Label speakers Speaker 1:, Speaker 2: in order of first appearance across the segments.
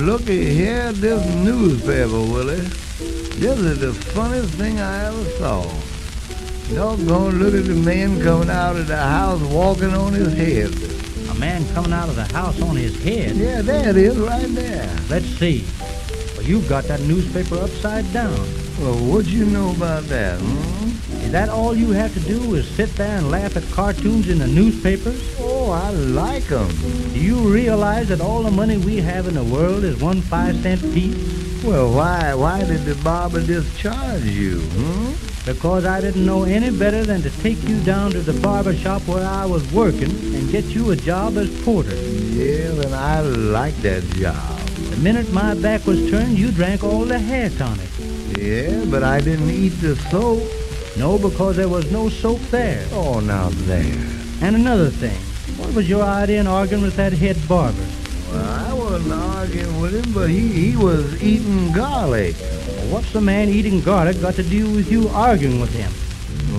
Speaker 1: looky here at this newspaper, Willie. This is the funniest thing I ever saw. Doggone, look at the man coming out of the house walking on his head.
Speaker 2: A man coming out of the house on his head?
Speaker 1: Yeah, there it is, right there.
Speaker 2: Let's see. Well, you've got that newspaper upside down.
Speaker 1: Well, what you know about that,
Speaker 2: Is that all you have to do is sit there and laugh at cartoons in the newspapers?
Speaker 1: Oh, I like 'em.
Speaker 2: Do you realize that all the money we have in the world is 1 5-cent piece?
Speaker 1: Well, why did the barber discharge you,
Speaker 2: Because I didn't know any better than to take you down to the barber shop where I was working and get you a job as porter.
Speaker 1: Yeah, then I like that job.
Speaker 2: The minute my back was turned, you drank all the hair tonic.
Speaker 1: Yeah, but I didn't eat the soap.
Speaker 2: No, because there was no soap there.
Speaker 1: Oh, now there.
Speaker 2: And another thing, what was your idea in arguing with that head barber?
Speaker 1: Well, I wasn't arguing with him, but he was eating garlic.
Speaker 2: What's the man eating garlic got to do with you arguing with him?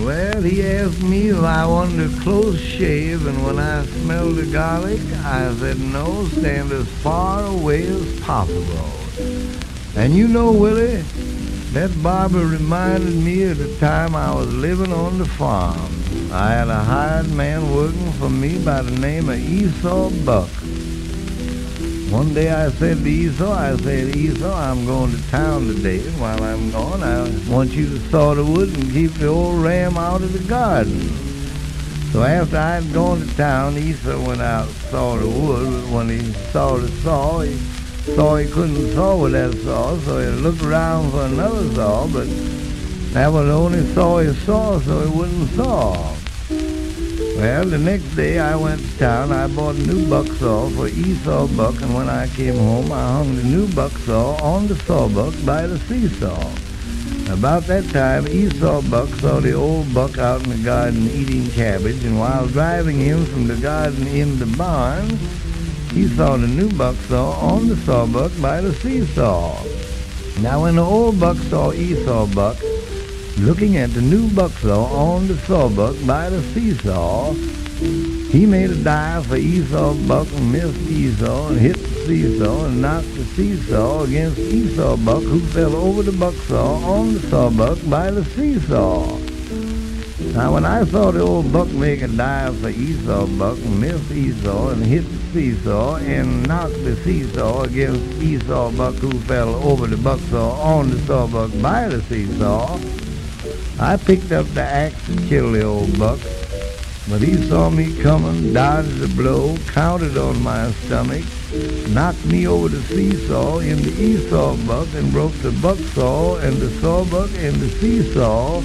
Speaker 1: Well, he asked me if I wanted a close shave, and when I smelled the garlic, I said no, stand as far away as possible. And you know, Willie, that barber reminded me of the time I was living on the farm. I had a hired man working for me by the name of Esau Buck. One day I said to Esau, Esau, I'm going to town today, and while I'm gone, I want you to saw the wood and keep the old ram out of the garden. So after I'd gone to town, Esau went out and saw the wood, but when he saw the saw, he saw he couldn't saw with that saw, so he looked around for another saw, but that was the only saw he saw, so he wouldn't saw. Well, the next day I went to town. I bought a new buck saw for Esau Buck, and when I came home, I hung the new buck saw on the sawbuck by the seesaw. About that time, Esau Buck saw the old buck out in the garden eating cabbage, and while driving him from the garden in the barn, he saw the new buck saw on the sawbuck by the seesaw. Now, when the old buck saw Esau Buck looking at the new buck saw on the sawbuck by the seesaw, he made a dive for Esau Buck and missed Esau and hit the seesaw and knocked the seesaw against Esau Buck, who fell over the buck saw on the sawbuck by the seesaw. Now, when I saw the old buck make a dive for Esau Buck and missed Esau and hit the seesaw and knocked the seesaw against Esau Buck, who fell over the buck saw on the sawbuck by the seesaw, I picked up the axe to kill the old buck, but he saw me coming, dodged the blow, counted on my stomach, knocked me over the seesaw into Esau Buck and broke the buck saw and the sawbuck and the seesaw,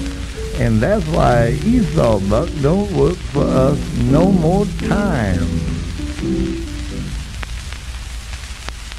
Speaker 1: and that's why Esau Buck don't work for us no more time.